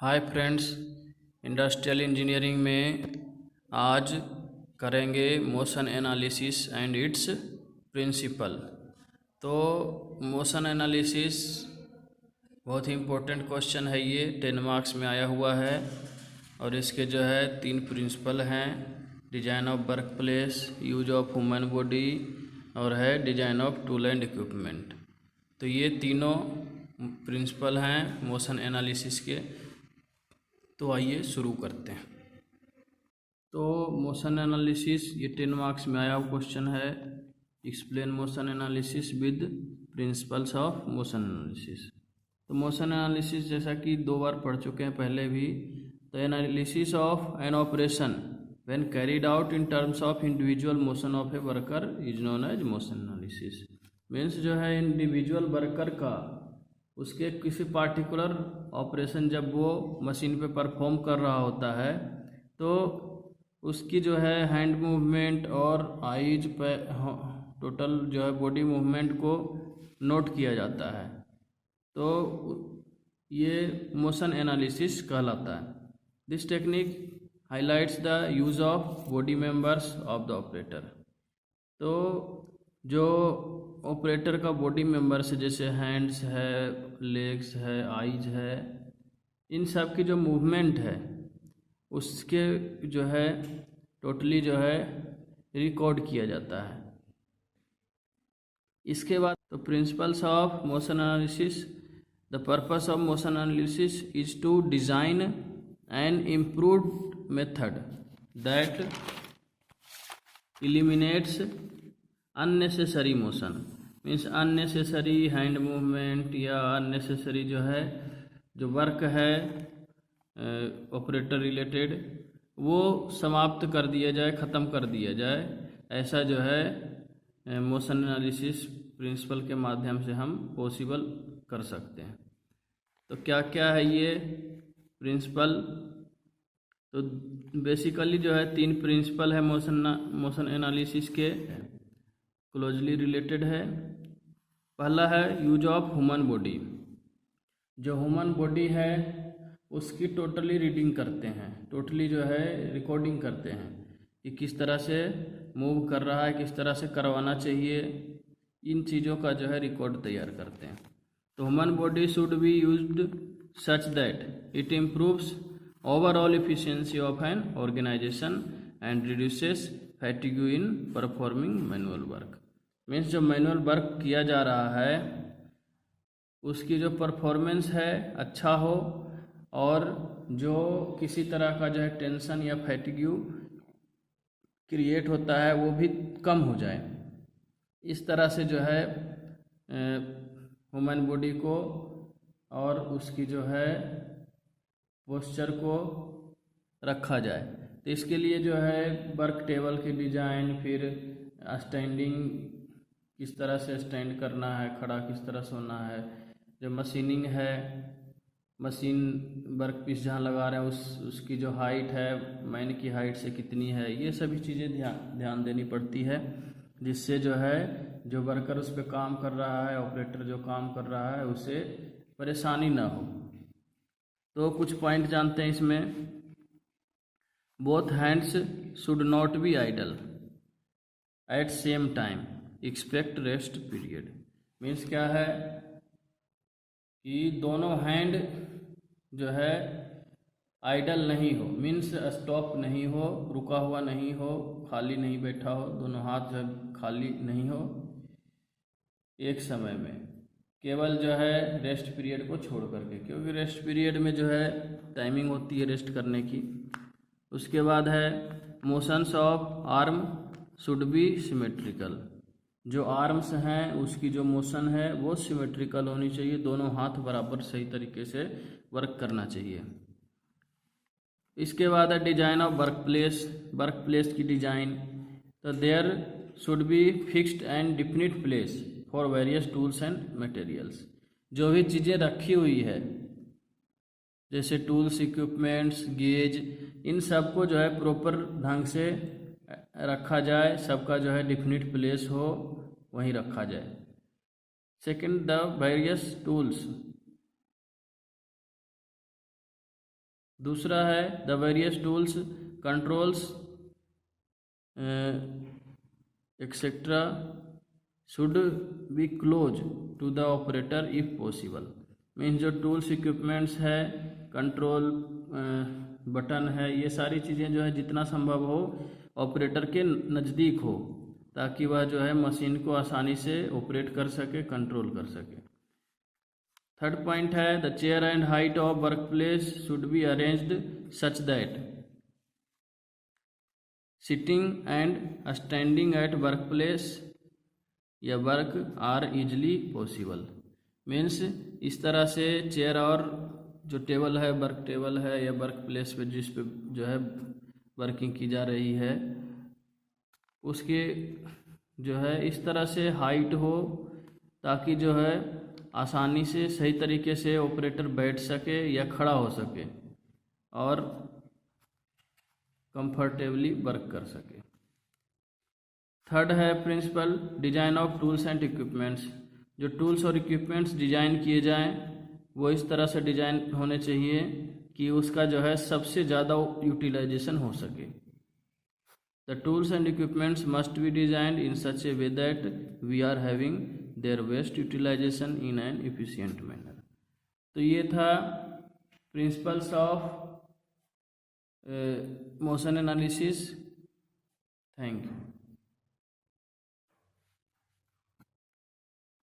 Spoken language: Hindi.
हाय फ्रेंड्स, इंडस्ट्रियल इंजीनियरिंग में आज करेंगे motion analysis and its principle. तो मोशन एनालिसिस बहुत ही इम्पोर्टेंट क्वेश्चन है। ये 10 मार्क्स में आया हुआ है और इसके जो है 3 प्रिंसिपल हैं। Design of work place, use of human body और है design of tool and equipment. तो ये तीनों प्रिंसिपल हैं मोशन एनालिसिस के। तो आइए शुरू करते हैं। तो मोशन एनालिसिस ये 10 मार्क्स में आया हुआ क्वेश्चन है। Explain motion analysis with principles of motion analysis. तो मोशन एनालिसिस जैसा कि 2 बार पढ़ चुके हैं पहले भी। तो analysis of an operation when carried out in terms of individual motion of a worker is known as motion analysis. Means जो है इंडिविजुअल वर्कर का उसके किसी पार्टिकुलर ऑपरेशन जब वो मशीन पे परफॉर्म कर रहा होता है तो उसकी जो है हैंड मूवमेंट और आईज पे टोटल जो है बॉडी मूवमेंट को नोट किया जाता है। तो ये मोशन एनालिसिस कहलाता है। This technique highlights the use of body members of the operator. तो जो ऑपरेटर का बॉडी मेंबर्स जैसे हैंड्स है, लेग्स है, आईज है, इन सब की जो मूवमेंट है उसके जो है टोटली जो है रिकॉर्ड किया जाता है। इसके बाद तो principles of motion analysis. The purpose of motion analysis is to design an improved method that eliminates unnecessary motion. Means unnecessary hand movement या अननेसेसरी जो है जो वर्क है ऑपरेटर रिलेटेड वो समाप्त कर दिया जाए, ख़त्म कर दिया जाए। ऐसा जो है मोशन एनालिसिस प्रिंसिपल के माध्यम से हम पॉसिबल कर सकते हैं। तो क्या क्या है ये प्रिंसिपल? तो बेसिकली जो है 3 प्रिंसिपल है मोशन एनालिसिस के, क्लोजली रिलेटेड है। पहला है यूज ऑफ ह्यूमन बॉडी। जो ह्यूमन बॉडी है उसकी टोटली रीडिंग करते हैं, टोटली जो है रिकॉर्डिंग करते हैं कि किस तरह से मूव कर रहा है, किस तरह से करवाना चाहिए। इन चीज़ों का जो है रिकॉर्ड तैयार करते हैं। तो human body should be used such that it improves overall efficiency of an organization and reduces fatigue in performing manual work। Means जो मैनुअल वर्क किया जा रहा है उसकी जो परफॉर्मेंस है अच्छा हो और जो किसी तरह का जो है टेंशन या फैटिग्यू क्रिएट होता है वो भी कम हो जाए। इस तरह से जो है ह्यूमन बॉडी को और उसकी जो है पोस्चर को रखा जाए। तो इसके लिए जो है वर्क टेबल की डिजाइन, फिर स्टैंडिंग किस तरह से स्टैंड करना है, खड़ा किस तरह से होना है, जो मशीनिंग है, मशीन वर्क पीस जहाँ लगा रहे हैं उसकी जो हाइट है, मैन की हाइट से कितनी है, ये सभी चीज़ें ध्यान देनी पड़ती है जिससे जो है जो वर्कर उस पर काम कर रहा है, ऑपरेटर जो काम कर रहा है, उसे परेशानी ना हो। तो कुछ पॉइंट जानते हैं इसमें। Both hands should not be idle at same time, expect rest period. Means क्या है कि दोनों हैंड जो है आइडल नहीं हो, मीन्स स्टॉप नहीं हो, रुका हुआ नहीं हो, खाली नहीं बैठा हो, दोनों हाथ जो है खाली नहीं हो एक समय में, केवल जो है रेस्ट पीरियड को छोड़ करके, क्योंकि रेस्ट पीरियड में जो है टाइमिंग होती है रेस्ट करने की। उसके बाद है motions of arm should be symmetrical. जो आर्म्स हैं उसकी जो मोशन है वो सिमेट्रिकल होनी चाहिए, दोनों हाथ बराबर सही तरीके से वर्क करना चाहिए। इसके बाद है design of work place. Work place की डिजाइन, तो there should be fixed and definite place for various tools and materials. जो भी चीज़ें रखी हुई है जैसे टूल्स, इक्विपमेंट्स, गेज, इन सब को जो है प्रॉपर ढंग से रखा जाए, सबका जो है डिफिनिट प्लेस हो वहीं रखा जाए। सेकंड, द वेरियस टूल्स दूसरा है the various tools controls etcetera should be close to the operator if possible. Means जो टूल्स इक्विपमेंट्स है, कंट्रोल बटन है, ये सारी चीज़ें जो है जितना संभव हो ऑपरेटर के नज़दीक हो, ताकि वह जो है मशीन को आसानी से ऑपरेट कर सके, कंट्रोल कर सके। थर्ड पॉइंट है the chair and height of work place should be arranged such that sitting and standing at work place या work are easily possible. Means इस तरह से चेयर और जो टेबल है, वर्क टेबल है या वर्क प्लेस पे जिस पे जो है वर्किंग की जा रही है, उसके जो है इस तरह से हाइट हो ताकि जो है आसानी से सही तरीके से ऑपरेटर बैठ सके या खड़ा हो सके और कंफर्टेबली वर्क कर सके। थर्ड है principle design of tools and equipments. जो टूल्स और इक्विपमेंट्स डिजाइन किए जाएं वो इस तरह से डिजाइन होने चाहिए कि उसका जो है सबसे ज़्यादा यूटिलाइजेशन हो सके। The tools and equipments must be designed in such a way that we are having their best utilization in an efficient manner. तो ये था principles of motion analysis. Thank you.